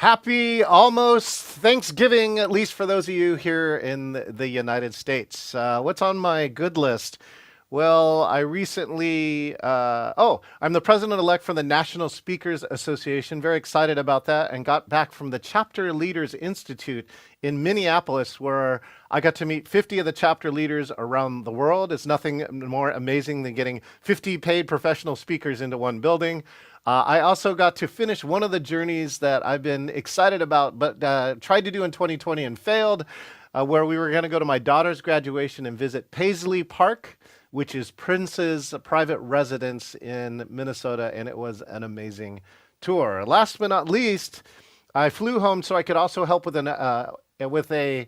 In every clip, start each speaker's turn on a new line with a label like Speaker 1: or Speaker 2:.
Speaker 1: Happy almost Thanksgiving, at least for those of you here in the United States. What's on my good list? Well, I recently, I'm the president elect for the National Speakers Association. Very excited about that, and got back from the Chapter Leaders Institute in Minneapolis, where I got to meet 50 of the chapter leaders around the world. It's nothing more amazing than getting 50 paid professional speakers into one building. I also got to finish one of the journeys that I've been excited about, but tried to do in 2020 and failed, where we were going to go to my daughter's graduation and visit Paisley Park, which is Prince's private residence in Minnesota, and it was an amazing tour. Last but not least, I flew home so I could also help with a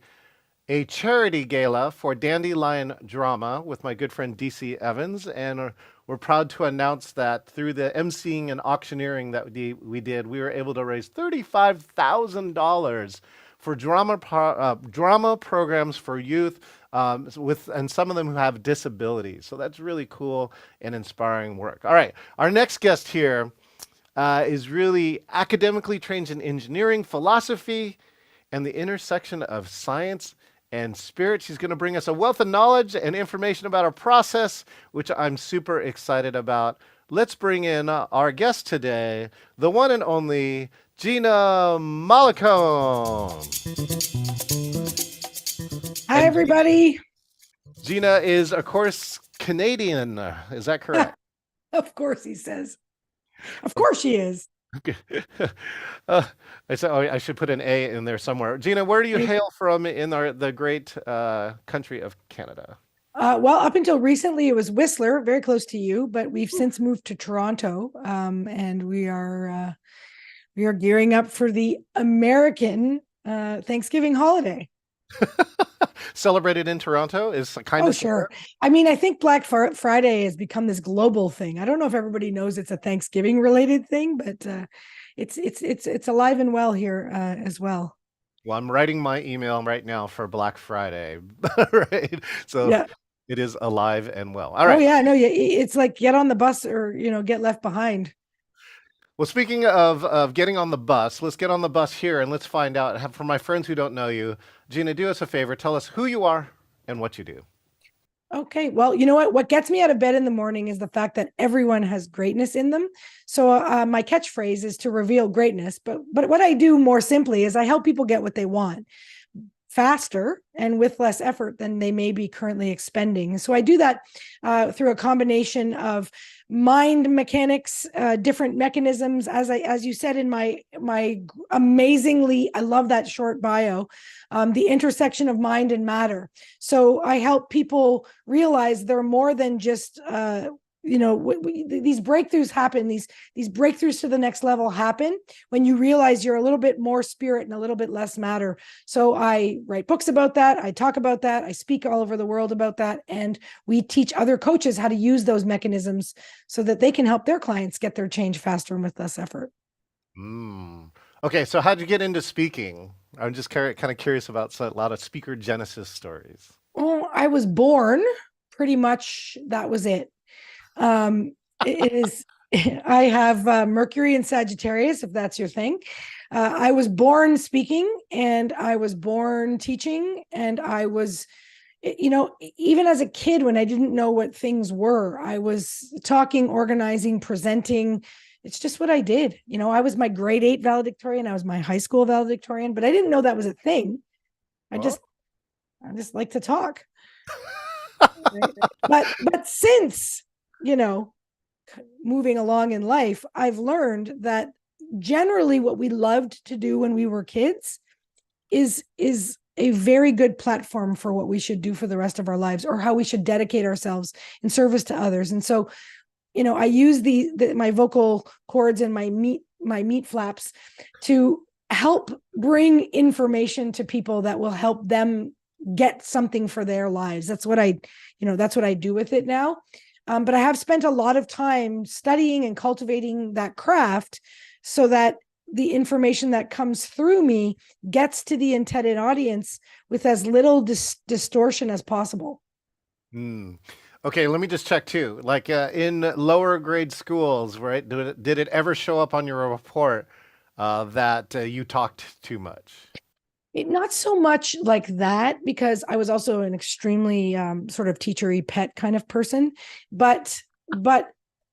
Speaker 1: charity gala for Dandelion Drama with my good friend DC Evans, and we're proud to announce that through the emceeing and auctioneering that we did, we were able to raise $35,000 for drama programs for youth, and some of them who have disabilities. So that's really cool and inspiring work. All right, our next guest here is really academically trained in engineering, philosophy, and the intersection of science and spirit. She's going to bring us a wealth of knowledge and information about our process, which I'm super excited about. Let's bring in our guest today, the one and only Gina Mollicone.
Speaker 2: Hi, everybody.
Speaker 1: Gina is, of course, Canadian. Is that correct?
Speaker 2: Of course, he says. Of course she is.
Speaker 1: I should put an A in there somewhere. Gina, where do you hail from in the great country of Canada?
Speaker 2: Well, up until recently, it was Whistler, very close to you, but we've since moved to Toronto, and we are gearing up for the American Thanksgiving holiday.
Speaker 1: Celebrated in Toronto is kind
Speaker 2: of.
Speaker 1: Oh,
Speaker 2: sure. I mean, I think Black Friday has become this global thing. I don't know if everybody knows it's a Thanksgiving related thing, but it's alive and well here as well.
Speaker 1: Well, I'm writing my email right now for Black Friday, right? So yeah. It is alive and well. All right.
Speaker 2: Oh yeah, no, it's like get on the bus or get left behind.
Speaker 1: Well, speaking of getting on the bus, let's get on the bus here and let's find out. For my friends who don't know you, Gina, do us a favor. Tell us who you are and what you do.
Speaker 2: Okay. Well, you know what? What gets me out of bed in the morning is the fact that everyone has greatness in them. So my catchphrase is to reveal greatness. But what I do more simply is I help people get what they want faster and with less effort than they may be currently expending. So I do that through a combination of mind mechanics, different mechanisms, as you said in my amazingly, I love that short bio, the intersection of mind and matter. So I help people realize they're more than just these breakthroughs happen, these breakthroughs to the next level happen when you realize you're a little bit more spirit and a little bit less matter. So I write books about that. I talk about that. I speak all over the world about that. And we teach other coaches how to use those mechanisms so that they can help their clients get their change faster and with less effort.
Speaker 1: Okay. So how'd you get into speaking? I'm just kind of curious about a lot of speaker genesis stories.
Speaker 2: Oh, I was born pretty much. That was it. It is, I have Mercury in Sagittarius, if that's your thing. I was born speaking and I was born teaching, and I was, even as a kid, when I didn't know what things were, I was talking, organizing, presenting. It's just what I did. I was my grade 8 valedictorian. I was my high school valedictorian, but I didn't know that was a thing. I just like to talk. but since moving along in life, I've learned that generally what we loved to do when we were kids is a very good platform for what we should do for the rest of our lives, or how we should dedicate ourselves in service to others. And so, I use my vocal cords and my meat flaps to help bring information to people that will help them get something for their lives. That's what I do with it now. But I have spent a lot of time studying and cultivating that craft so that the information that comes through me gets to the intended audience with as little distortion as possible.
Speaker 1: Okay, let me just check too. Like in lower grade schools, right? Did it ever show up on your report? that you talked too much?
Speaker 2: Not so much like that, because I was also an extremely sort of teachery pet kind of person, but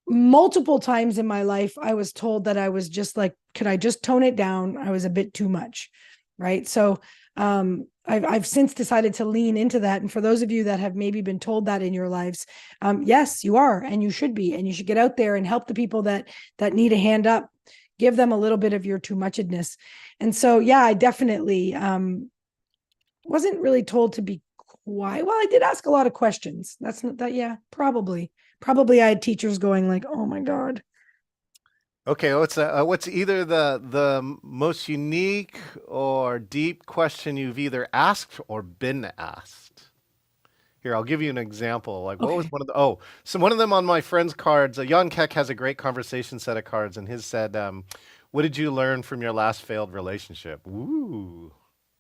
Speaker 2: multiple times in my life I was told that I was just like, could I just tone it down? I was a bit too much, right? So I've since decided to lean into that. And for those of you that have maybe been told that in your lives, yes, you are, and you should be, and you should get out there and help the people that need a hand up. Give them a little bit of your too muchedness. And so, yeah, I definitely wasn't really told to be quiet. Well, I did ask a lot of questions. That's not that. Yeah, probably I had teachers going like, "Oh my God."
Speaker 1: Okay, what's either the most unique or deep question you've either asked or been asked? Here, I'll give you an example. Like, what was
Speaker 2: Okay.
Speaker 1: one of the? Oh, so one of them on my friend's cards. Jan Keck has a great conversation set of cards, and his said, "What did you learn from your last failed relationship?" Ooh,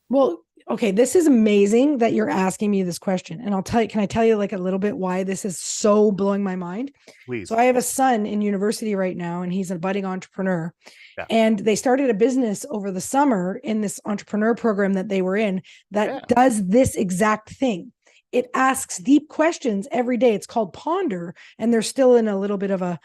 Speaker 2: Well, okay, this is amazing that you're asking me this question. And I'll tell you, can I tell you like a little bit why this is so blowing my mind? So
Speaker 1: please.
Speaker 2: I have a son in university right now, and he's a budding entrepreneur.
Speaker 1: Yeah,
Speaker 2: And they started a business over the summer in this entrepreneur program that they were in that
Speaker 1: yeah.
Speaker 2: does this exact thing. It asks deep questions every day. It's called Ponder, and they're still in a little bit of a,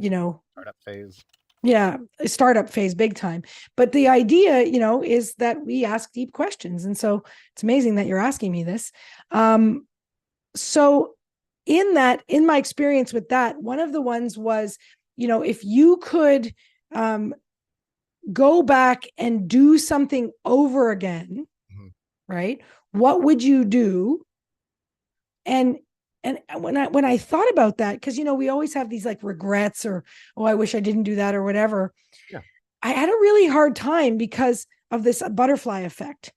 Speaker 2: you know,
Speaker 1: Startup phase.
Speaker 2: yeah, startup phase big time. But the idea, is that we ask deep questions. And so it's amazing that you're asking me this. So in my experience with that, one of the ones was, if you could um, go back and do something over again,
Speaker 1: Mhm.
Speaker 2: right? What would you do? And when I thought about that, because we always have these like regrets, or, oh, I wish I didn't do that, or whatever.
Speaker 1: Yeah,
Speaker 2: I had a really hard time because of this butterfly effect,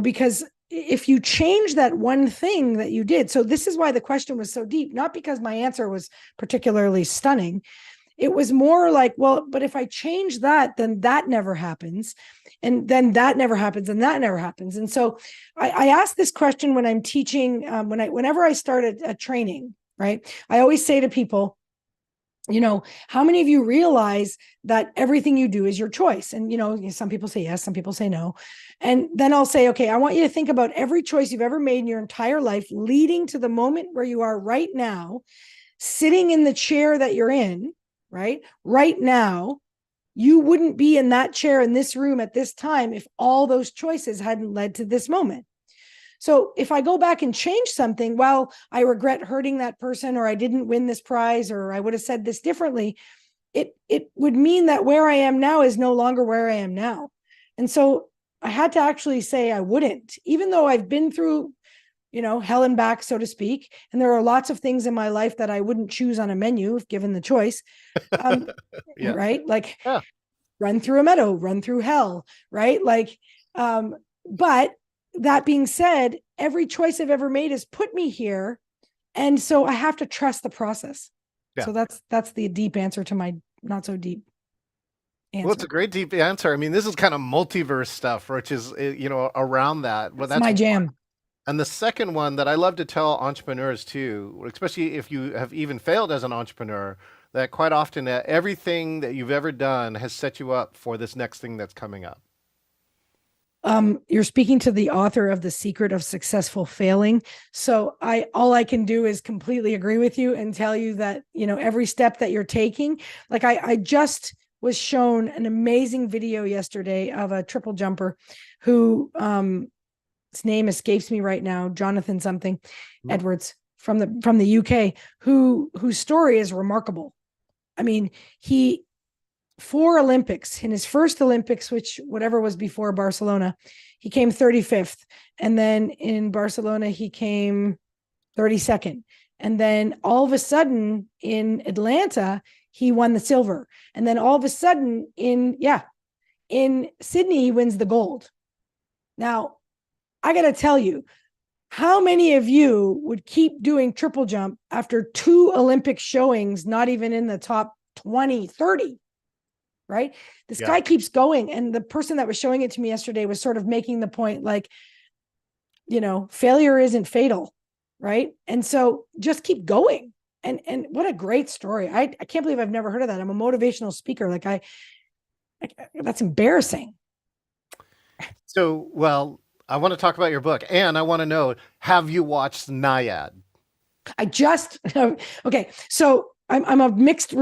Speaker 2: because if you change that one thing that you did, so this is why the question was so deep, not because my answer was particularly stunning. It was more like, well, but if I change that, then that never happens. And then that never happens, and that never happens. And so I ask this question when I'm teaching, whenever I start a training, right? I always say to people, how many of you realize that everything you do is your choice? And, some people say yes, some people say no. And then I'll say, okay, I want you to think about every choice you've ever made in your entire life, leading to the moment where you are right now, sitting in the chair that you're in, right? Right now, you wouldn't be in that chair in this room at this time if all those choices hadn't led to this moment. So if I go back and change something, well, I regret hurting that person, or I didn't win this prize, or I would have said this differently, it would mean that where I am now is no longer where I am now. And so I had to actually say I wouldn't, even though I've been through, hell and back, so to speak. And there are lots of things in my life that I wouldn't choose on a menu if given the choice. Um,
Speaker 1: yeah,
Speaker 2: right? Like
Speaker 1: yeah,
Speaker 2: run through a meadow, run through hell, right? Like, but that being said, every choice I've ever made has put me here. And so I have to trust the process.
Speaker 1: yeah.
Speaker 2: So that's the deep answer to my not so deep
Speaker 1: Well, it's a
Speaker 2: answer.
Speaker 1: great deep answer. I mean, this is kind of multiverse stuff, which is around that. Well,
Speaker 2: It's
Speaker 1: that's
Speaker 2: my
Speaker 1: one.
Speaker 2: jam.
Speaker 1: And the second one that I love to tell entrepreneurs too, especially if you have even failed as an entrepreneur, that quite often everything that you've ever done has set you up for this next thing that's coming up.
Speaker 2: You're speaking to the author of The Secret of Successful Failing. So all I can do is completely agree with you and tell you that, every step that you're taking, like I just was shown an amazing video yesterday of a triple jumper who, his name escapes me right now, Jonathan something
Speaker 1: Mhm.
Speaker 2: Edwards from the UK, whose story is remarkable. I mean, he 4 Olympics, in his first Olympics, which whatever was before Barcelona, he came 35th. And then in Barcelona, he came 32nd. And then all of a sudden in Atlanta, he won the silver. And then all of a sudden in Sydney, he wins the gold. Now, I got to tell you, how many of you would keep doing triple jump after 2 Olympic showings, not even in the top 20, 30? Right? This
Speaker 1: Yeah,
Speaker 2: guy keeps going. And the person that was showing it to me yesterday was sort of making the point like, failure isn't fatal. Right. And so just keep going. And what a great story. I can't believe I've never heard of that. I'm a motivational speaker. Like That's embarrassing.
Speaker 1: So, well, I want to talk about your book, and I want to know, have you watched Naiad?
Speaker 2: I just okay. So I'm a mixed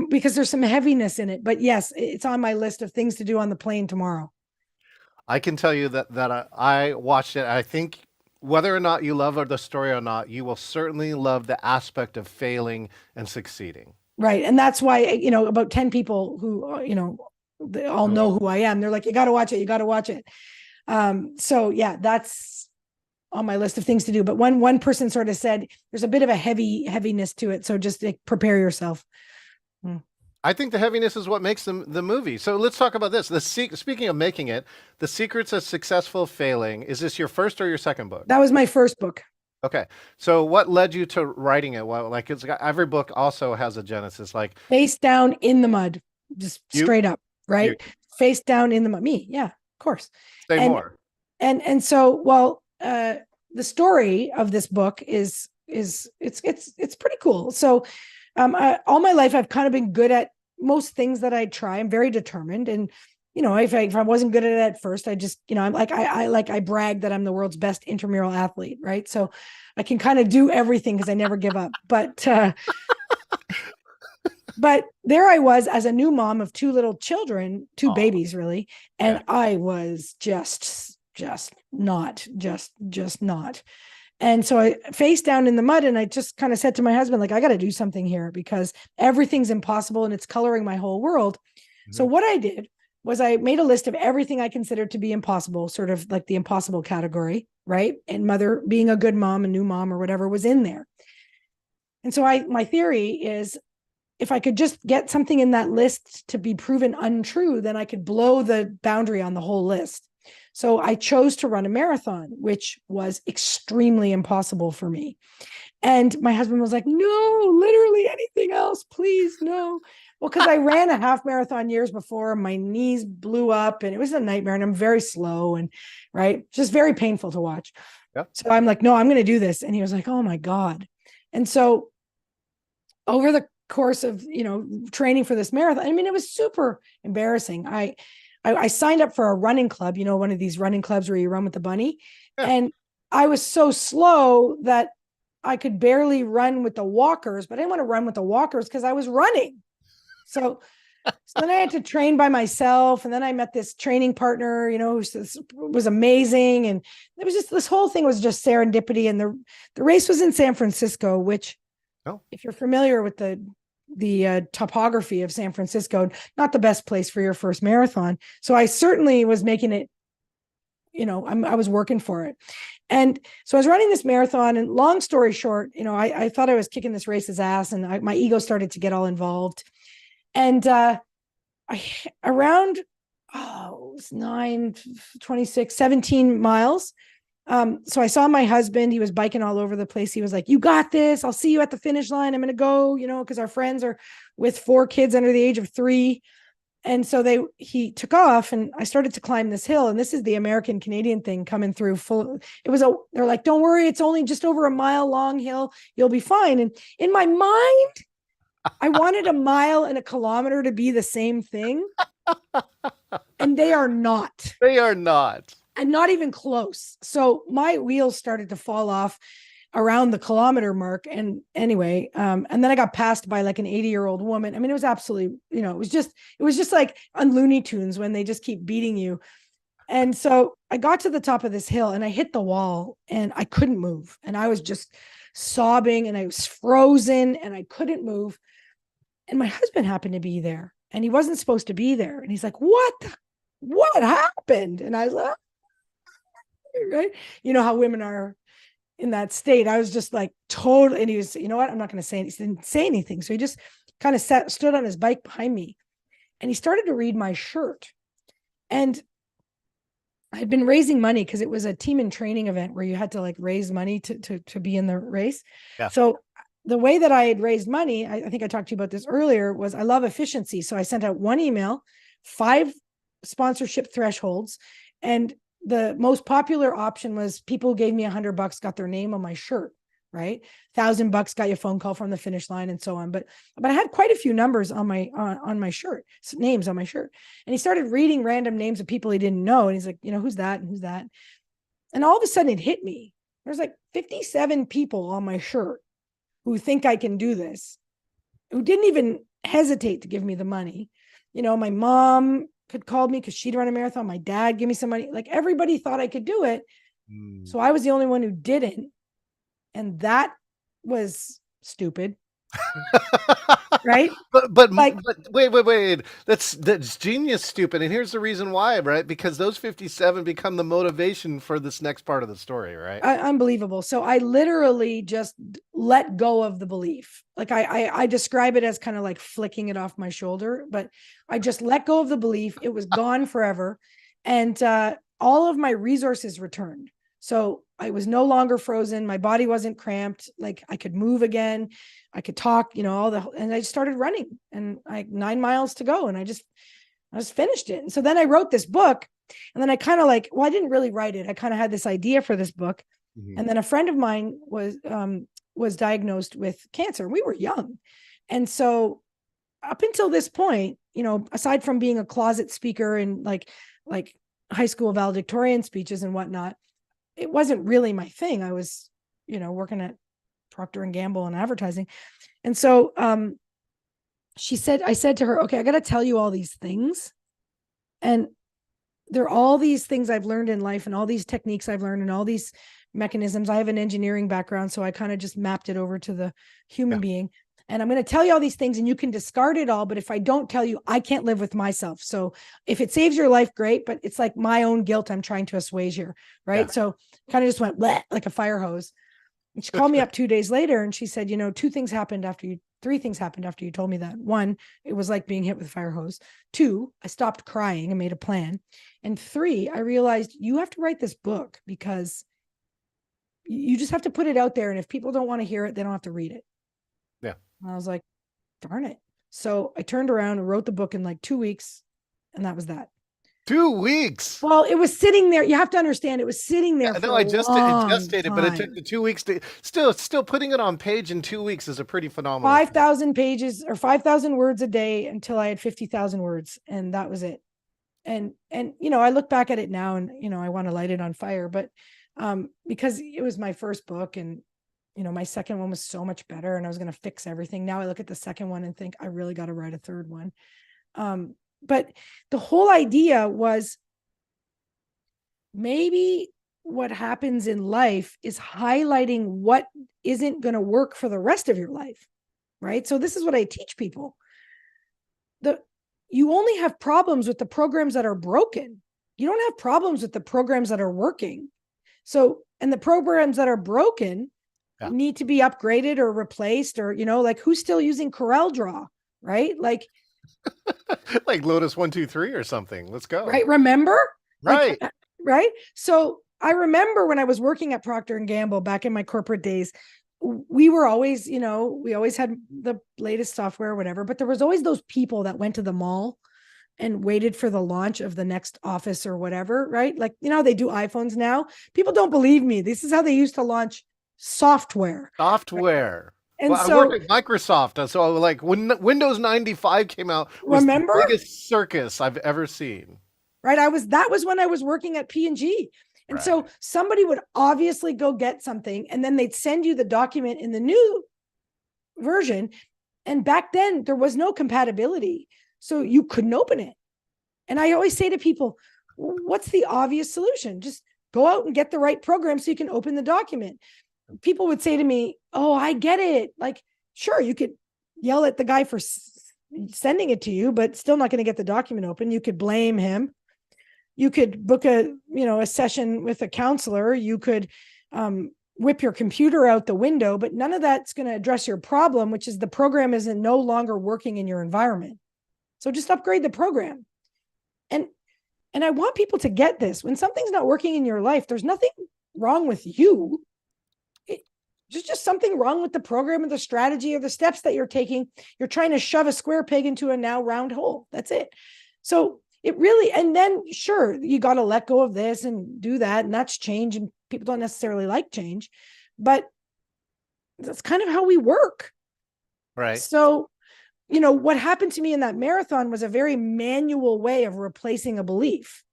Speaker 2: because there's some heaviness in it, but yes, it's on my list of things to do on the plane tomorrow.
Speaker 1: I can tell you that I watched it. I think whether or not you love the story or not, you will certainly love the aspect of failing and succeeding.
Speaker 2: Right. And that's why, about 10 people who, they all know
Speaker 1: Oh,
Speaker 2: who I am. They're like, you got to watch it. You got to watch it. So yeah, that's on my list of things to do. But one person sort of said there's a bit of a heaviness to it. So just prepare yourself. Mm.
Speaker 1: I think the heaviness is what makes the movie. So let's talk about this. Speaking of making it, The Secrets of Successful Failing. Is this your first or your second book?
Speaker 2: That was my first book.
Speaker 1: Okay. So what led you to writing it? Well, like every book also has a genesis. Like
Speaker 2: Face down in the mud, just
Speaker 1: you,
Speaker 2: straight up,
Speaker 1: you
Speaker 2: right? Face down in the mud. Me. Yeah, of course.
Speaker 1: say
Speaker 2: And
Speaker 1: more.
Speaker 2: and so, well, the story of this book is it's pretty cool. So all my life I've kind of been good at most things that I try. I'm very determined, and if I wasn't good at it at first, I just, I'm like I brag that I'm the world's best intramural athlete, right? So I can kind of do everything because I never give up. But there I was as a new mom of two little children, two
Speaker 1: Oh,
Speaker 2: babies really,
Speaker 1: yeah.
Speaker 2: and I was just not. And so I faced down in the mud, and I just kind of said to my husband, like, I got to do something here because everything's impossible and it's coloring my whole world. So
Speaker 1: Mhm.
Speaker 2: what I did was I made a list of everything I considered to be impossible, sort of like the impossible category, right? And mother, being a good mom, a new mom or whatever was in there. And so my theory is if I could just get something in that list to be proven untrue, then I could blow the boundary on the whole list. So I chose to run a marathon, which was extremely impossible for me. And my husband was like, no, literally anything else, please, no. Well, because I ran a half marathon years before, my knees blew up and it was a nightmare. And I'm very slow and right, just very painful to watch.
Speaker 1: Yeah.
Speaker 2: So I'm like, no, I'm going to do this. And he was like, oh my God. And so over the course of training for this marathon, I mean, it was super embarrassing. I signed up for a running club, one of these running clubs where you run with the bunny,
Speaker 1: Yeah.
Speaker 2: and I was so slow that I could barely run with the walkers, but I didn't want to run with the walkers because I was running. So then I had to train by myself, and then I met this training partner, who was amazing, and it was just this whole thing was just serendipity. And the race was in San Francisco, which,
Speaker 1: Oh,
Speaker 2: if you're familiar with the topography of San Francisco, not the best place for your first marathon. So I certainly was making it, I was working for it. And so I was running this marathon, and long story short, I thought I was kicking this race's ass, and my ego started to get all involved. And around, it was 9, 26, 17 miles. So I saw my husband, he was biking all over the place. He was like, you got this. I'll see you at the finish line. I'm going to go, because our friends are with 4 kids under the age of 3. And so he took off, and I started to climb this hill. And this is the American Canadian thing coming through full. They're like, don't worry, it's only just over a mile long hill. You'll be fine. And in my mind, I wanted a mile and a kilometer to be the same thing. And they are not.
Speaker 1: they are not.
Speaker 2: And not even close. So my wheels started to fall off around the kilometer mark. And anyway, and then I got passed by like an 80-year-old woman. I mean, it was absolutely, it was just like on Looney Tunes when they just keep beating you. And so I got to the top of this hill and I hit the wall and I couldn't move. And I was just sobbing and I was frozen and I couldn't move. And my husband happened to be there and he wasn't supposed to be there. And he's like, what happened? And I was like, right. You know how women are in that state. I was just like totally, and he was, you know what? I'm not going to say anything. He didn't say anything. So he just kind of stood on his bike behind me and he started to read my shirt. And I'd been raising money because it was a team and training event where you had to like raise money to be in the race.
Speaker 1: Yeah.
Speaker 2: So the way that I had raised money, I think I talked to you about this earlier, was I love efficiency. So I sent out one email, 5 sponsorship thresholds, and the most popular option was people who gave me $100 got their name on my shirt, right? $1,000 got you a phone call from the finish line and so on. But I had quite a few numbers on my shirt, names on my shirt. And he started reading random names of people he didn't know. And he's like, who's that? And who's that? And all of a sudden it hit me. There's like 57 people on my shirt who think I can do this, who didn't even hesitate to give me the money. My mom could call me because she'd run a marathon. My dad gave me some money. Like everybody thought I could do it. So I was the only one who didn't. And that was stupid. Right?
Speaker 1: But
Speaker 2: Like,
Speaker 1: wait. That's genius stupid. And here's the reason why, right? Because those 57 become the motivation for this next part of the story, right?
Speaker 2: unbelievable. So I literally just let go of the belief. Like I describe it as kind of like flicking it off my shoulder, but I just let go of the belief. It was gone forever. And all of my resources returned. So I was no longer frozen. My body wasn't cramped. Like I could move again. I could talk, and I just started running, and I 9 miles to go. And I just finished it. And so then I wrote this book, and then I kind of I didn't really write it. I kind of had this idea for this book. Mm-hmm. And then a friend of mine was diagnosed with cancer. We were young. And so up until this point, aside from being a closet speaker and like high school valedictorian speeches and whatnot, it wasn't really my thing. I was, working at Procter and Gamble and advertising. And so I said to her, okay, I got to tell you all these things. And there are all these things I've learned in life and all these techniques I've learned and all these mechanisms. I have an engineering background, so I kind of just mapped it over to the human being. And I'm going to tell you all these things and you can discard it all. But if I don't tell you, I can't live with myself. So if it saves your life, great. But it's like my own guilt I'm trying to assuage here. Right. Yeah. So kind of just went bleh, like a fire hose. And she called me up 2 days later and she said, 3 things happened after you told me that. 1, it was like being hit with a fire hose. 2, I stopped crying and made a plan. And 3, I realized you have to write this book because you just have to put it out there. And if people don't want to hear it, they don't have to read it.
Speaker 1: Yeah.
Speaker 2: And I was like, darn it. So I turned around and wrote the book in like 2 weeks. And that was that.
Speaker 1: 2 weeks.
Speaker 2: Well, it was sitting there. You have to understand, it was sitting there.
Speaker 1: No, I just stated, but it took the 2 weeks to still putting it on page in 2 weeks is a pretty phenomenal.
Speaker 2: 5,000 pages or 5,000 words a day until I had 50,000 words, and that was it. And I look back at it now, and I want to light it on fire, but because it was my first book, and my second one was so much better, and I was going to fix everything. Now I look at the second one and think I really got to write a third one. But the whole idea was maybe what happens in life is highlighting what isn't going to work for the rest of your life, right? So this is what I teach people. You only have problems with the programs that are broken. You don't have problems with the programs that are working. So, and the programs that are broken need to be upgraded or replaced, or, like who's still using CorelDRAW, right? Like
Speaker 1: Lotus 1-2-3 or something. Let's go.
Speaker 2: Right. Remember?
Speaker 1: Right.
Speaker 2: Right. So I remember when I was working at Procter and Gamble back in my corporate days, we were always, we always had the latest software or whatever, but there was always those people that went to the mall and waited for the launch of the next Office or whatever, right? Like, they do iPhones now. People don't believe me. This is how they used to launch software.
Speaker 1: Right? And
Speaker 2: so
Speaker 1: I worked at Microsoft, so like when Windows 95 came out, was the biggest circus I've ever seen.
Speaker 2: Right. That was when I was working at P&G. And so somebody would obviously go get something, and then they'd send you the document in the new version. And back then there was no compatibility, so you couldn't open it. And I always say to people, what's the obvious solution? Just go out and get the right program so you can open the document. People would say to me, oh, I get it. Like, sure, you could yell at the guy for sending it to you, but still not going to get the document open. You could blame him. You could book a session with a counselor. You could whip your computer out the window, but none of that's going to address your problem, which is the program isn't no longer working in your environment. So just upgrade the program. And I want people to get this. When something's not working in your life, there's nothing wrong with you. There's just something wrong with the program or the strategy or the steps that you're taking. You're trying to shove a square peg into a now round hole. That's it. So it really, and then sure, you got to let go of this and do that. And that's change. And people don't necessarily like change, but that's kind of how we work.
Speaker 1: Right.
Speaker 2: So, what happened to me in that marathon was a very manual way of replacing a belief,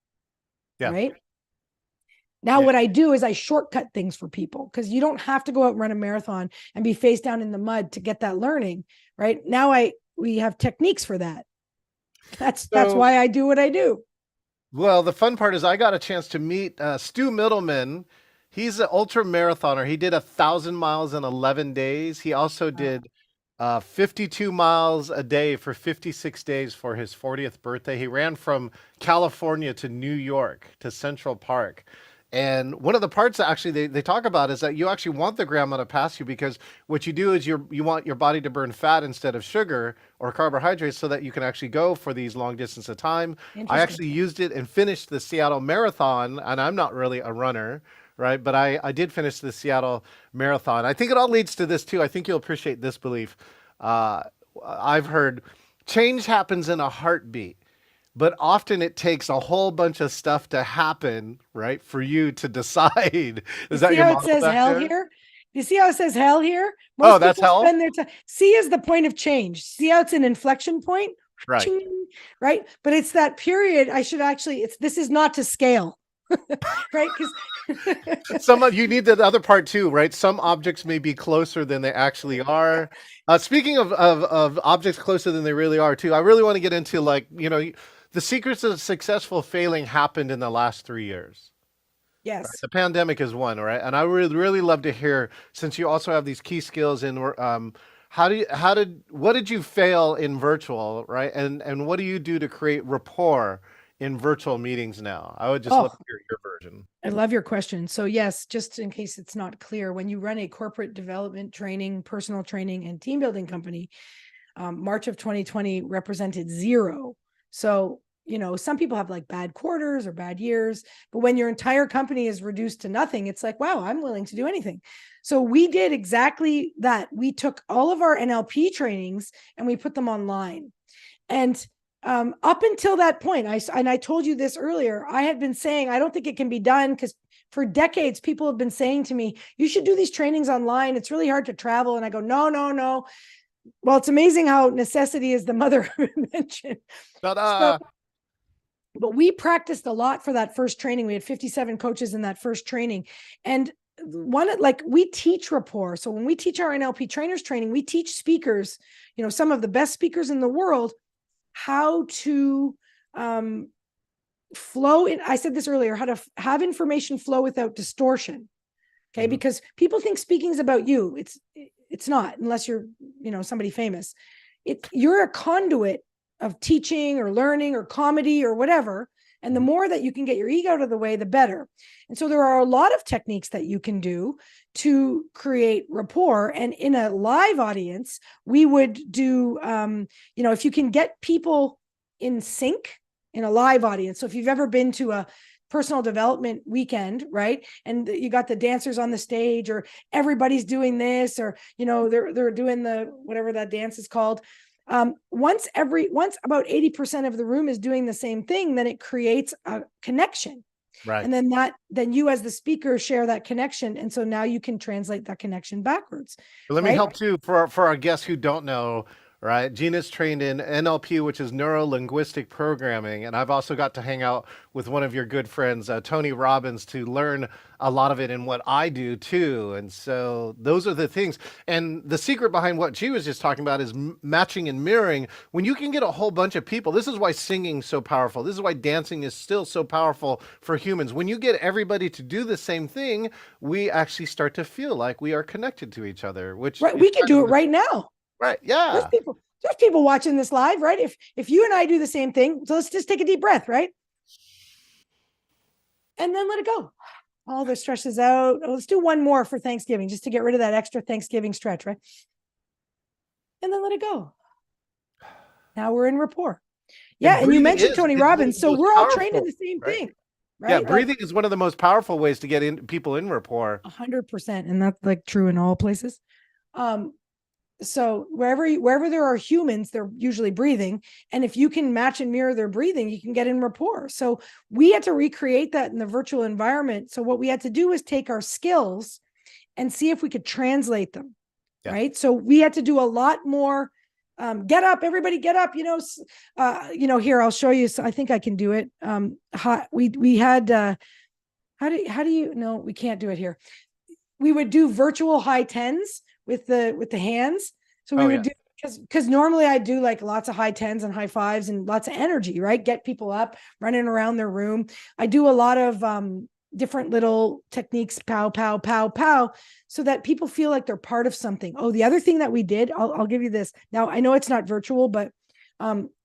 Speaker 1: Yeah.
Speaker 2: right? Now,
Speaker 1: Yeah.
Speaker 2: what I do is I shortcut things for people because you don't have to go out and run a marathon and be face down in the mud to get that learning, right? Now we have techniques for that. That's
Speaker 1: So,
Speaker 2: why I do what I do.
Speaker 1: well, the fun part is I got a chance to meet Stu Middleman. He's an ultra marathoner. He did 1,000 miles in 11 days. He also did 52 miles a day for 56 days for his 40th birthday. He ran from California to New York to Central Park. And one of the parts that actually they talk about is that you actually want the grandma to pass you because what you do is you want your body to burn fat instead of sugar or carbohydrates so that you can actually go for these long distance of time. I
Speaker 2: Interesting.
Speaker 1: actually used it and finished the Seattle Marathon, and I'm not really a runner, right? But I did finish the Seattle Marathon. I think it all leads to this too. I think you'll appreciate this belief. Uh, I've heard change happens in a heartbeat, but often it takes a whole bunch of stuff to happen, right, for you to decide.
Speaker 2: You
Speaker 1: Is that
Speaker 2: see
Speaker 1: your
Speaker 2: how it
Speaker 1: model
Speaker 2: says
Speaker 1: back
Speaker 2: hell
Speaker 1: there?
Speaker 2: here? You see how it says hell here?
Speaker 1: Oh,
Speaker 2: Most
Speaker 1: that's
Speaker 2: people
Speaker 1: hell?
Speaker 2: spend their time. See is the point of change. See how it's an inflection point?
Speaker 1: Right.
Speaker 2: Ching, right? But it's that period. I should actually, this is not to scale, right? Because
Speaker 1: Some of you need the other part too, right? Some objects may be closer than they actually are. Speaking of objects closer than they really are too, I really want to get into like, the secrets of successful failing happened in the last 3 years. Right?
Speaker 2: yes.
Speaker 1: The pandemic is one, right? And I would really love to hear, since you also have these key skills in, what did you fail in virtual, right? And what do you do to create rapport in virtual meetings now? I would just love
Speaker 2: Oh,
Speaker 1: to hear your version.
Speaker 2: I love your question. So, yes, just in case it's not clear, when you run a corporate development training, personal training, and team building company, March of 2020 represented zero. So, some people have like bad quarters or bad years, but when your entire company is reduced to nothing, it's like, wow, I'm willing to do anything. So we did exactly that. We took all of our NLP trainings and we put them online. And up until that point, I told you this earlier, I had been saying, I don't think it can be done because for decades, people have been saying to me, you should do these trainings online. It's really hard to travel. And I go, no, no, no. Well, it's amazing how necessity is the mother of invention. So,
Speaker 1: Ta-da!
Speaker 2: but we practiced a lot for that first training. We had 57 coaches in that first training. And we teach rapport. So when we teach our NLP trainers training, we teach speakers, some of the best speakers in the world, how to flow in. I said this earlier, how to have information flow without distortion. Okay.
Speaker 1: Mhm.
Speaker 2: Because people think speaking is about you. It's not, unless you're, somebody famous. You're a conduit of teaching or learning or comedy or whatever. And the more that you can get your ego out of the way, the better. And so there are a lot of techniques that you can do to create rapport. And in a live audience, we would do, if you can get people in sync in a live audience. So if you've ever been to a personal development weekend, right? And you got the dancers on the stage, or everybody's doing this, or they're doing the whatever that dance is called. Once about 80% of the room is doing the same thing, then it creates a connection.
Speaker 1: Right.
Speaker 2: And then you as the speaker share that connection. And so now you can translate that connection backwards,
Speaker 1: But let me
Speaker 2: right?
Speaker 1: help too for our guests who don't know, right? Gina's trained in NLP, which is neuro linguistic programming, and I've also got to hang out with one of your good friends, Tony Robbins, to learn a lot of it in what I do too. And so those are the things. And the secret behind what she was just talking about is matching and mirroring. When you can get a whole bunch of people, this is why singing's so powerful. This is why dancing is still so powerful for humans. When you get everybody to do the same thing, we actually start to feel like we are connected to each other, which
Speaker 2: Right.
Speaker 1: is
Speaker 2: We could
Speaker 1: kind
Speaker 2: do
Speaker 1: of
Speaker 2: it right now.
Speaker 1: right.
Speaker 2: There's
Speaker 1: Yeah.
Speaker 2: people, there's people watching this live, right? If you and I do the same thing, so let's just take a deep breath, right? And then let it go. All the stress is out. Oh, let's do one more for Thanksgiving, just to get rid of that extra Thanksgiving stretch, right? And then let it go. Now we're in rapport.
Speaker 1: And
Speaker 2: Yeah. And you
Speaker 1: breathing
Speaker 2: mentioned
Speaker 1: is
Speaker 2: Tony
Speaker 1: one of
Speaker 2: Robbins.
Speaker 1: the
Speaker 2: So
Speaker 1: most
Speaker 2: we're all trained in
Speaker 1: powerful,
Speaker 2: the same
Speaker 1: right?
Speaker 2: thing,
Speaker 1: Yeah,
Speaker 2: right? Like
Speaker 1: breathing is one of the most powerful ways to get in people in rapport.
Speaker 2: 100%. And that's like true in all places. So wherever there are humans, they're usually breathing. And if you can match and mirror their breathing, you can get in rapport. So we had to recreate that in the virtual environment. So what we had to do is take our skills and see if we could translate them.
Speaker 1: Yeah.
Speaker 2: right? So we had to do a lot more. Get up, everybody, get up. Here I'll show you. So I think I can do it. We had. How do you? No, we can't do it here. We would do virtual high tens with the hands. So we
Speaker 1: Oh
Speaker 2: would
Speaker 1: yeah.
Speaker 2: do because normally I do like lots of high tens and high fives and lots of energy, right? Get people up, running around their room. I do a lot of different little techniques, pow, pow, pow, pow, so that people feel like they're part of something. Oh, the other thing that we did, I'll give you this. Now, I know it's not virtual, but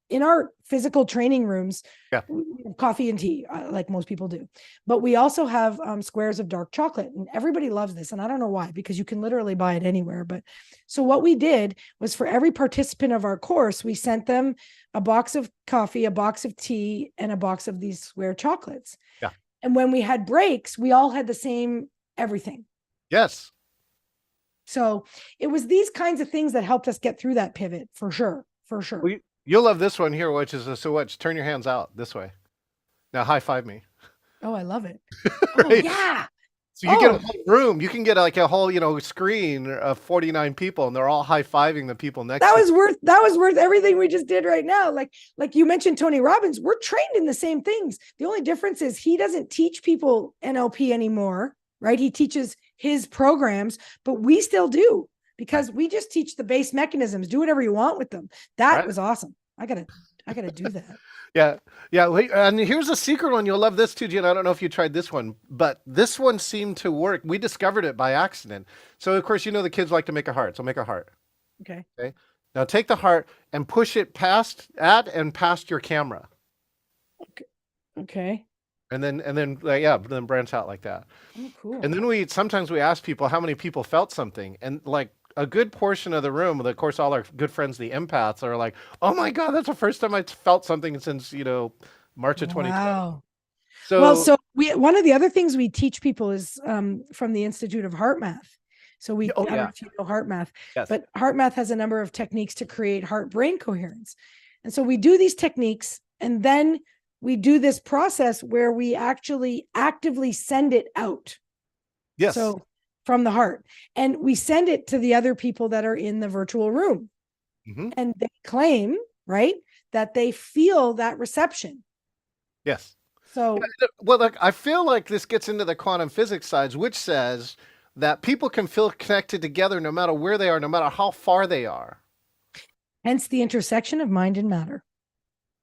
Speaker 2: in our physical training rooms,
Speaker 1: Yeah.
Speaker 2: we have coffee and tea, like most people do. But we also have squares of dark chocolate, and everybody loves this. And I don't know why, because you can literally buy it anywhere. But so what we did was for every participant of our course, we sent them a box of coffee, a box of tea, and a box of these square chocolates.
Speaker 1: Yeah.
Speaker 2: And when we had breaks, we all had the same everything.
Speaker 1: Yes.
Speaker 2: So it was these kinds of things that helped us get through that pivot for sure. For sure.
Speaker 1: Well, you'll love this one here, which is so what? Turn your hands out this way. Now high five me.
Speaker 2: Oh, I love it. Oh,
Speaker 1: Right?
Speaker 2: yeah.
Speaker 1: So you get a
Speaker 2: Oh,
Speaker 1: whole room. You can get like a whole, screen of 49 people, and they're all high fiving the people next to them.
Speaker 2: that was worth everything we just did right now. Like you mentioned Tony Robbins, we're trained in the same things. The only difference is he doesn't teach people NLP anymore, right? He teaches his programs, but we still do
Speaker 1: Right.
Speaker 2: because we just teach the base mechanisms. Do whatever you want with them. That
Speaker 1: Right.
Speaker 2: was awesome. I gotta do that.
Speaker 1: Yeah. Yeah. Wait, and here's a secret one. You'll love this too, Gina. I don't know if you tried this one, but this one seemed to work. We discovered it by accident. So, of course, the kids like to make a heart. So make a heart.
Speaker 2: Okay.
Speaker 1: Okay. Now take the heart and push it past your camera.
Speaker 2: Okay.
Speaker 1: And then then branch out like that.
Speaker 2: Oh, cool.
Speaker 1: And then sometimes we ask people how many people felt something. And like a good portion of the room, of course, all our good friends, the empaths, are like, oh my God, that's the first time I felt something since, March of 2020.
Speaker 2: Wow. Well,
Speaker 1: So,
Speaker 2: so we one of the other things we teach people is from the Institute of Heart Math. So
Speaker 1: oh
Speaker 2: I don't know
Speaker 1: yeah,
Speaker 2: if you know Heart Math,
Speaker 1: yes.
Speaker 2: but Heart Math has a number of techniques to create heart-brain coherence. And so we do these techniques, and then we do this process where we actually actively send it out.
Speaker 1: Yes.
Speaker 2: So from the heart, and we send it to the other people that are in the virtual room, and they claim, right, that they feel that reception.
Speaker 1: Yes.
Speaker 2: So
Speaker 1: Well, look, I feel like this gets into the quantum physics sides, which says that people can feel connected together no matter where they are, no matter how far they are.
Speaker 2: hence the intersection of mind and matter,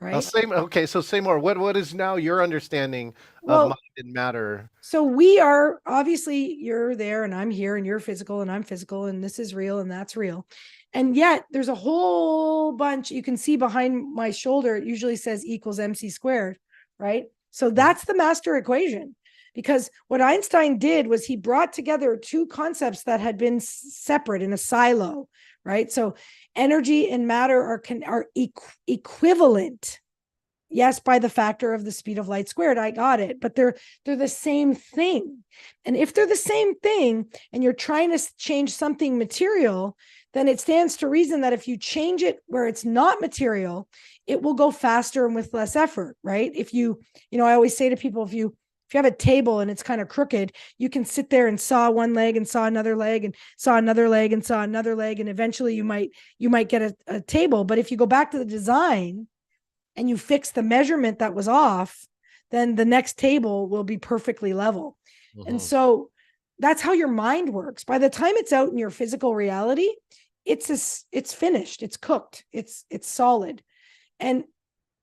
Speaker 2: right?
Speaker 1: So say more. What is now your understanding of
Speaker 2: Well,
Speaker 1: mind and matter?
Speaker 2: so we are obviously, you're there and I'm here and you're physical and I'm physical and this is real and that's real. And yet there's a whole bunch you can see behind my shoulder. It usually says equals MC squared, right? So that's the master equation. Because what Einstein did was he brought together two concepts that had been separate in a silo, right? So energy and matter are equivalent. Yes, by the factor of the speed of light squared. I got it. But they're the same thing. And if they're the same thing and you're trying to change something material, then it stands to reason that if you change it where it's not material, it will go faster and with less effort, right? If I always say to people, if you have a table and it's kind of crooked, you can sit there and saw one leg and saw another leg and saw another leg and saw another leg, and eventually you might get a table. But if you go back to the design and you fix the measurement that was off, then the next table will be perfectly level. And so that's how your mind works. By the time it's out in your physical reality, it's finished, it's cooked, it's solid. And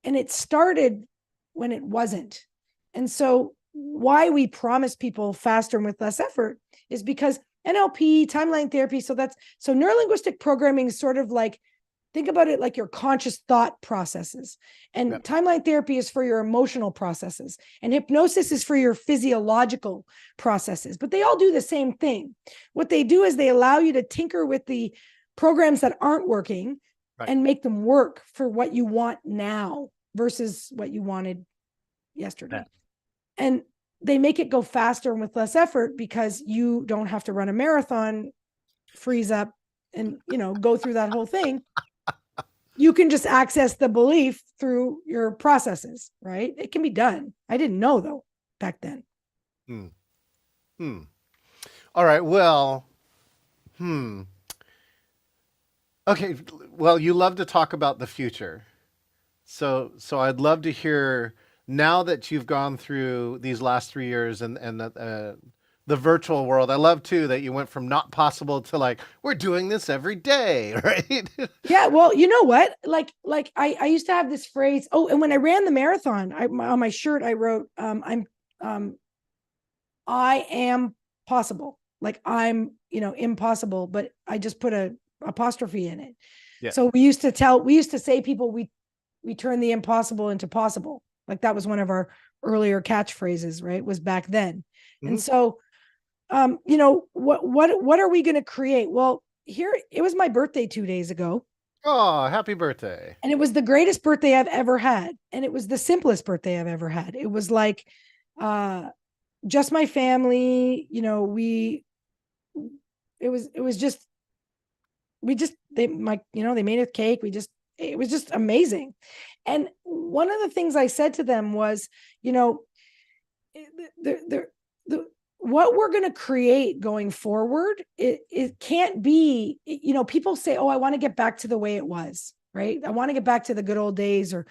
Speaker 2: it started when it wasn't. And so why we promise people faster and with less effort is because NLP, timeline therapy, so neurolinguistic programming is sort of like, think about it like your conscious thought processes. And timeline therapy is for your emotional processes. And hypnosis is for your physiological processes. But they all do the same thing. What they do is they allow you to tinker with the programs that aren't working and make them work for what you want now versus what you wanted yesterday. And they make it go faster and with less effort because you don't have to run a marathon, freeze up, and go through that whole thing. You can just access the belief through your processes, right? It can be done. I didn't know though back then.
Speaker 1: All right. Well, Okay, well, you love to talk about the future. So I'd love to hear now that you've gone through these last 3 years and the virtual world. I love too that you went from not possible to like we're doing this every day, right?
Speaker 2: Yeah, well, you know what? Like I used to have this phrase. Oh, and when I ran the marathon, on my shirt I wrote, um, I am possible. Like I'm, impossible, but I just put a apostrophe in it.
Speaker 1: Yeah.
Speaker 2: So we used to say people we turn the impossible into possible. Like that was one of our earlier catchphrases, right? Was back then. And
Speaker 1: Hmm.
Speaker 2: so what are we going to create? Well, here it was my birthday 2 days ago,
Speaker 1: Oh, happy birthday.
Speaker 2: and it was the greatest birthday I've ever had, and it was the simplest birthday I've ever had. It was like uh just my family, we it was just we just they my they made a cake. It was just amazing. And one of the things I said to them was, you know, the what we're going to create going forward, it can't be, people say, oh, I want to get back to the way it was, right? I want to get back to the good old days, or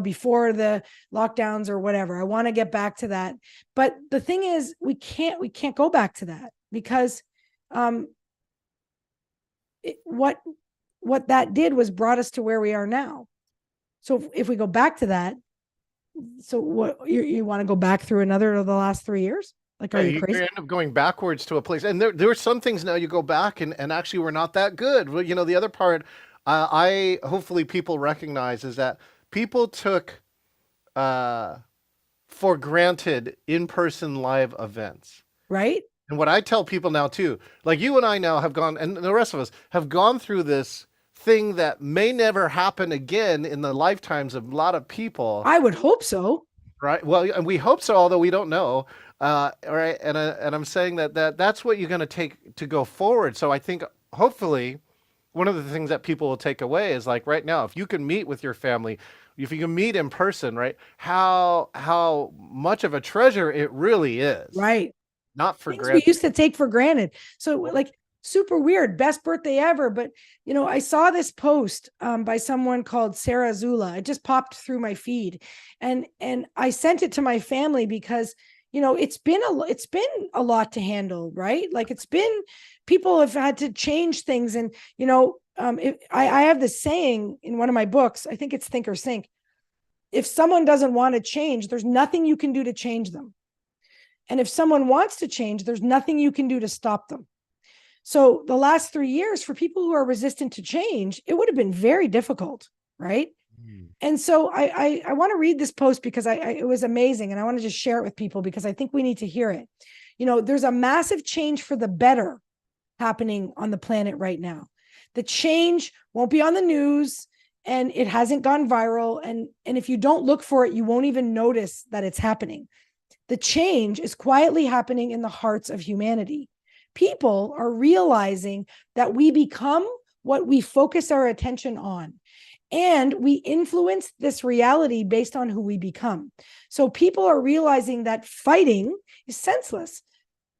Speaker 2: before the lockdowns or whatever. I want to get back to that. But the thing is, we can't go back to that, because um what that did was brought us to where we are now. So if we go back to that, so what, you want to go back through another of the last 3 years? Like, are
Speaker 1: Yeah,
Speaker 2: you
Speaker 1: you
Speaker 2: crazy?
Speaker 1: end up going backwards to a place, and there are some things now you go back and actually we're not that good. Well, the other part, I hopefully people recognize is that people took uh, for granted in-person live events.
Speaker 2: Right?
Speaker 1: And what I tell people now too, like you and I now have gone, and the rest of us have gone through this thing that may never happen again in the lifetimes of a lot of people,
Speaker 2: I would hope so.
Speaker 1: right? Well, and we hope so, although we don't know. All right, and I'm saying that's what you're going to take to go forward. So I think hopefully one of the things that people will take away is like right now, if you can meet with your family, if you can meet in person, right? How much of a treasure it really is,
Speaker 2: Right.
Speaker 1: not for
Speaker 2: Things we
Speaker 1: granted.
Speaker 2: used to take for granted. So, like, super weird, best birthday ever. But, I saw this post by someone called Sarah Zula. It just popped through my feed. And I sent it to my family because, it's been a lot to handle, right? Like, it's been, people have had to change things. And, I have this saying in one of my books, I think it's Think or Sink. If someone doesn't want to change, there's nothing you can do to change them. And if someone wants to change, there's nothing you can do to stop them. So the last 3 years, for people who are resistant to change, it would have been very difficult, right?
Speaker 1: Mm.
Speaker 2: And so I want to read this post because it was amazing, and I want to just share it with people because I think we need to hear it. There's a massive change for the better happening on the planet right now. The change won't be on the news, and it hasn't gone viral, and if you don't look for it, you won't even notice that it's happening. The change is quietly happening in the hearts of humanity. People are realizing that we become what we focus our attention on, and we influence this reality based on who we become. So people are realizing that fighting is senseless,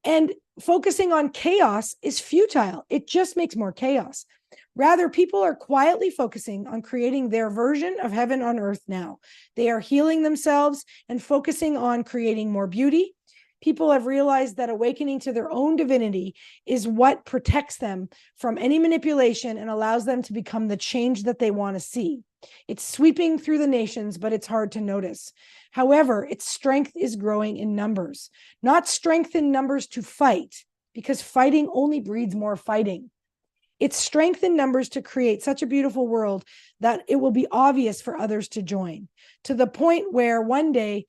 Speaker 2: and focusing on chaos is futile. It just makes more chaos. Rather, people are quietly focusing on creating their version of heaven on earth now. They are healing themselves and focusing on creating more beauty. People have realized that awakening to their own divinity is what protects them from any manipulation and allows them to become the change that they want to see. It's sweeping through the nations, but it's hard to notice. However, its strength is growing in numbers, not strength in numbers to fight, because fighting only breeds more fighting. It's strength in numbers to create such a beautiful world that it will be obvious for others to join, to the point where one day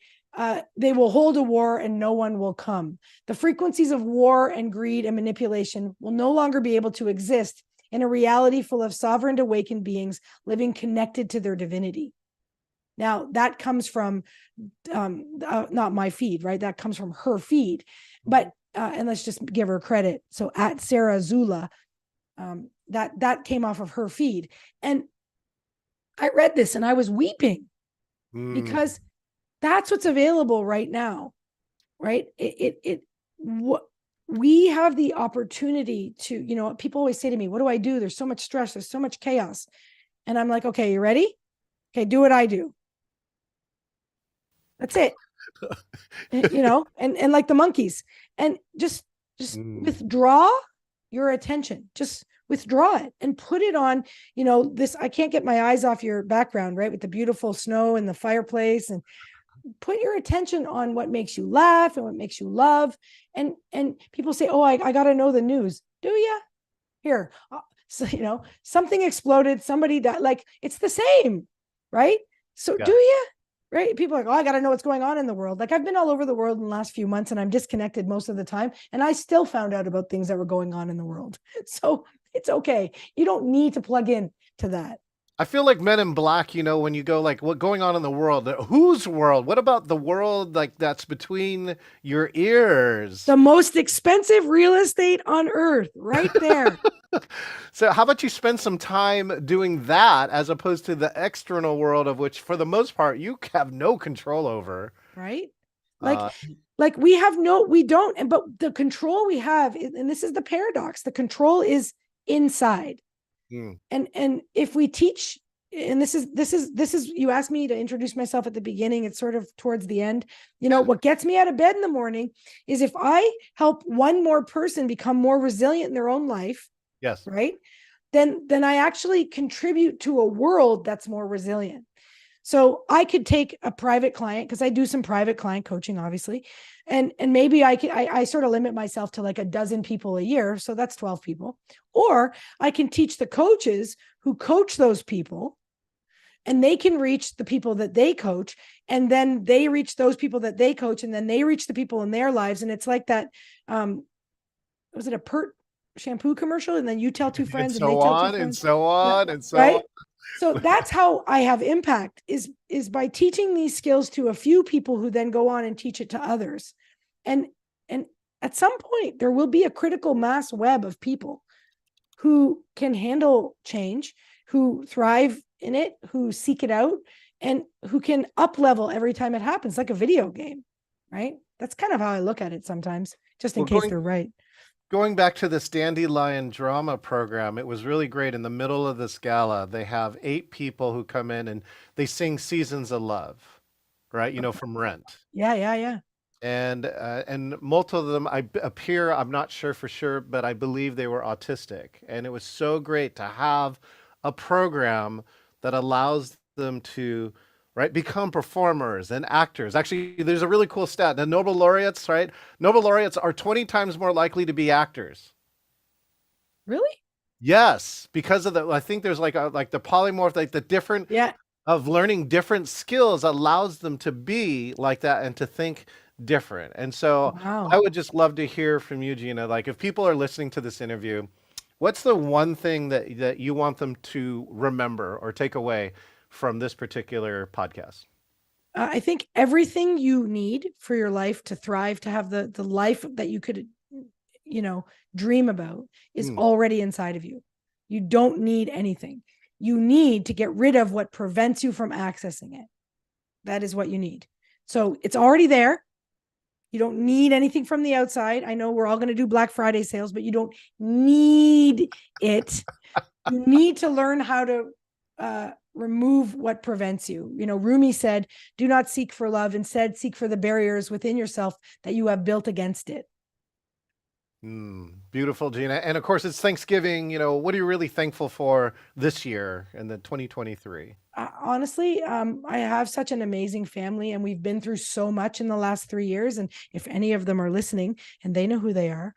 Speaker 2: they will hold a war and no one will come. The frequencies of war and greed and manipulation will no longer be able to exist in a reality full of sovereign awakened beings living connected to their divinity. Now, that comes from not my feed, right? That comes from her feed. But, and let's just give her credit. So at Sarah Zula, that came off of her feed. And I read this and I was weeping
Speaker 1: Mm.
Speaker 2: because that's what's available right now, right? What we have the opportunity to, people always say to me, what do I do? There's so much stress, there's so much chaos. And I'm like, okay, you ready? Okay, do what I do. That's it. And like the monkeys. And just
Speaker 1: Mm.
Speaker 2: withdraw your attention. Just withdraw it and put it on, this. I can't get my eyes off your background, right? With the beautiful snow and the fireplace, and put your attention on what makes you laugh and what makes you love. And people say, oh, I got to know the news. Do you? Here. So, something exploded, somebody died. Like, it's the same, right? So
Speaker 1: Yeah.
Speaker 2: do you? Right? People are like, oh, I got to know what's going on in the world. Like, I've been all over the world in the last few months, and I'm disconnected most of the time. And I still found out about things that were going on in the world. So it's okay. You don't need to plug in to that.
Speaker 1: I feel like Men in Black, when you go like, what going on in the world? Whose world? What about the world like that's between your ears?
Speaker 2: The most expensive real estate on earth, right there.
Speaker 1: So how about you spend some time doing that as opposed to the external world of which for the most part you have no control over.
Speaker 2: Right? Like,
Speaker 1: Uh,
Speaker 2: we don't, but the control we have, and this is the paradox, the control is inside.
Speaker 1: mm,
Speaker 2: And if we teach, and this is you asked me to introduce myself at the beginning, it's sort of towards the end.
Speaker 1: yeah.
Speaker 2: What gets me out of bed in the morning is if I help one more person become more resilient in their own life,
Speaker 1: Yes.
Speaker 2: right? Then I actually contribute to a world that's more resilient. So I could take a private client, because I do some private client coaching, obviously. And maybe I sort of limit myself to like a dozen people a year. So that's 12 people. Or I can teach the coaches who coach those people, and they can reach the people that they coach. And then they reach those people that they coach. And then they reach the people in their lives. And it's like that. Was it a Pert shampoo commercial? And then you tell two
Speaker 1: And
Speaker 2: friends and they
Speaker 1: so
Speaker 2: tell two
Speaker 1: on and
Speaker 2: friends.
Speaker 1: so
Speaker 2: Yeah.
Speaker 1: on and so
Speaker 2: Right. So that's how I have impact, is by teaching these skills to a few people who then go on and teach it to others. And at some point there will be a critical mass web of people who can handle change, who thrive in it, who seek it out, and who can up level every time it happens, like a video game, right? That's kind of how I look at it sometimes, just in
Speaker 1: Well,
Speaker 2: case
Speaker 1: going
Speaker 2: they're right.
Speaker 1: going back to this Dandelion drama program, it was really great. In the middle of this gala, they have 8 people who come in and they sing Seasons of Love, right? From Rent.
Speaker 2: Yeah, yeah, yeah.
Speaker 1: And multiple of them appear, I'm not sure for sure, but I believe they were autistic. And it was so great to have a program that allows them to, right, become performers and actors. Actually, there's a really cool stat. The Nobel laureates, right? Nobel laureates are 20 times more likely to be actors.
Speaker 2: Really?
Speaker 1: Yes, because of I think there's like the polymorph, like the different
Speaker 2: Yeah.
Speaker 1: of learning different skills allows them to be like that and to think different. And so I
Speaker 2: Wow.
Speaker 1: would just love to hear from you, Gina. Like if people are listening to this interview, what's the one thing that you want them to remember or take away from this particular podcast?
Speaker 2: I think everything you need for your life to thrive, to have the life that you could, dream about, is
Speaker 1: Mm,
Speaker 2: already inside of you. You don't need anything. You need to get rid of what prevents you from accessing it. That is what you need. So it's already there. You don't need anything from the outside. I know we're all going to do Black Friday sales, but you don't need it. You need to learn how to remove what prevents you. Rumi said, do not seek for love. Instead, seek for the barriers within yourself that you have built against it.
Speaker 1: beautiful, Gina. And of course, it's Thanksgiving. What are you really thankful for this year in the 2023?
Speaker 2: Honestly, I have such an amazing family, and we've been through so much in the last 3 years. And if any of them are listening and they know who they are,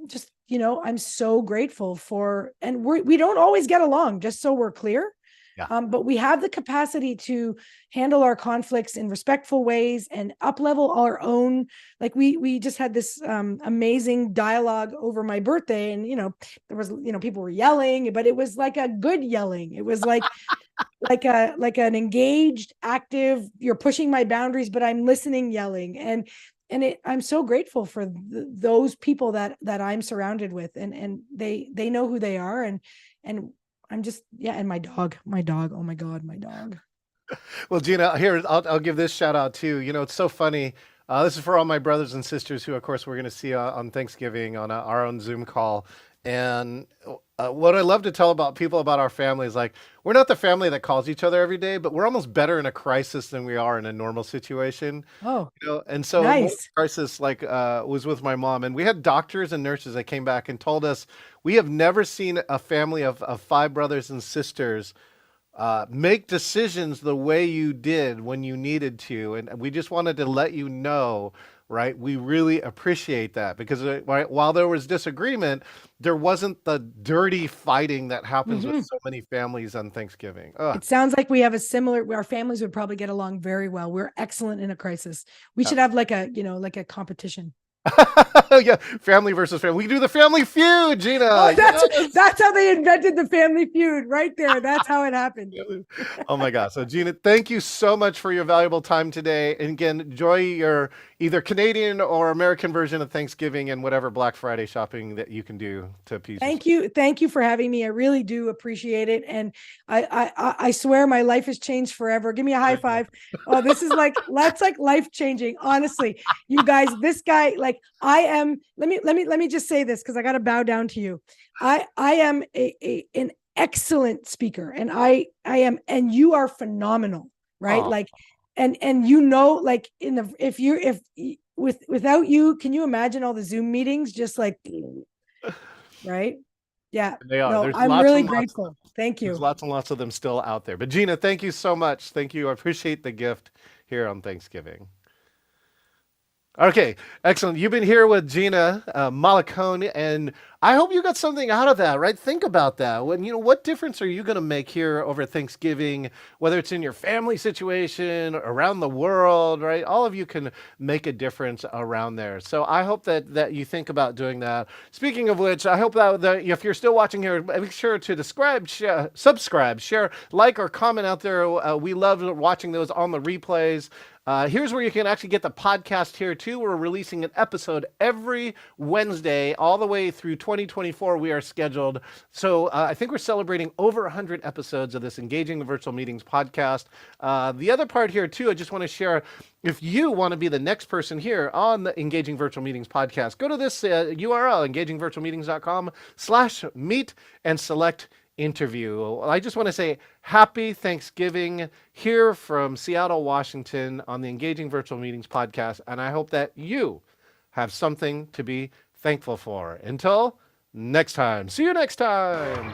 Speaker 2: just, I'm so grateful for, and we don't always get along, just so we're clear.
Speaker 1: Yeah.
Speaker 2: But we have the capacity to handle our conflicts in respectful ways and up level our own. Like we just had this amazing dialogue over my birthday, and there was people were yelling, but it was like a good yelling. It was like an engaged, active, you're pushing my boundaries, but I'm listening, yelling. And I'm so grateful for those people that I'm surrounded with, and they know who they are. And I'm just, yeah. And my dog, oh my God, my dog.
Speaker 1: Well, Gina, here I'll give this shout out too. It's so funny. This is for all my brothers and sisters who, of course, we're going to see on Thanksgiving on our own Zoom call. And what I love to tell about people about our family is like, we're not the family that calls each other every day, but we're almost better in a crisis than we are in a normal situation.
Speaker 2: Oh,
Speaker 1: And so one
Speaker 2: nice.
Speaker 1: crisis like was with my mom, and we had doctors and nurses that came back and told us we have never seen a family of five brothers and sisters make decisions the way you did when you needed to. And we just wanted to let you know, right? We really appreciate that because right, while there was disagreement, there wasn't the dirty fighting that happens with
Speaker 2: Hmm.
Speaker 1: so many families on Thanksgiving. Ugh.
Speaker 2: It sounds like we have a similar, our families would probably get along very well. We're excellent in a crisis. We should have like a, like a competition.
Speaker 1: Yeah, family versus family. We do the family feud,
Speaker 2: Oh,
Speaker 1: Gina.
Speaker 2: that's
Speaker 1: Yes.
Speaker 2: that's how they invented the family feud right there. That's how it happened.
Speaker 1: Oh my God. So Gina, thank you so much for your valuable time today. And again, enjoy your either Canadian or American version of Thanksgiving and whatever Black Friday shopping that you can do to appease yourself.
Speaker 2: Thank you. Thank you for having me. I really do appreciate it. And I swear my life has changed forever. Give me a high five. Oh, this is like, that's like life changing. Honestly, you guys, this guy, like I am, let me just say this because I got to bow down to you. I am an excellent speaker and I am, and you are phenomenal, right?
Speaker 1: Oh,
Speaker 2: Like, and like if without you, can you imagine all the Zoom meetings just like, right? Yeah.
Speaker 1: they are.
Speaker 2: No,
Speaker 1: There's
Speaker 2: I'm
Speaker 1: lots
Speaker 2: really
Speaker 1: and lots of them.
Speaker 2: grateful. Thank
Speaker 1: There's
Speaker 2: you.
Speaker 1: lots and lots of them still out there. But Gina, thank you so much. Thank you. I appreciate the gift here on Thanksgiving. Okay, excellent. You've been here with Gina Mollicone, and I hope you got something out of that, right? Think about that. When what difference are you going to make here over Thanksgiving, whether it's in your family situation, around the world, right? All of you can make a difference around there. So I hope that you think about doing that. Speaking of which, I hope that if you're still watching here, make sure to subscribe, share, like, or comment out there. We love watching those on the replays. Here's where you can actually get the podcast here too. We're releasing an episode every Wednesday all the way through 2024. We are scheduled. So I think we're celebrating over 100 episodes of this Engaging the Virtual Meetings podcast. The other part here too, I just want to share, if you want to be the next person here on the Engaging Virtual Meetings podcast, go to this URL, engagingvirtualmeetings.com/meet and select interview. I just want to say happy Thanksgiving here from Seattle, Washington on the Engaging Virtual Meetings podcast. And I hope that you have something to be thankful for. Until next time, see you next time.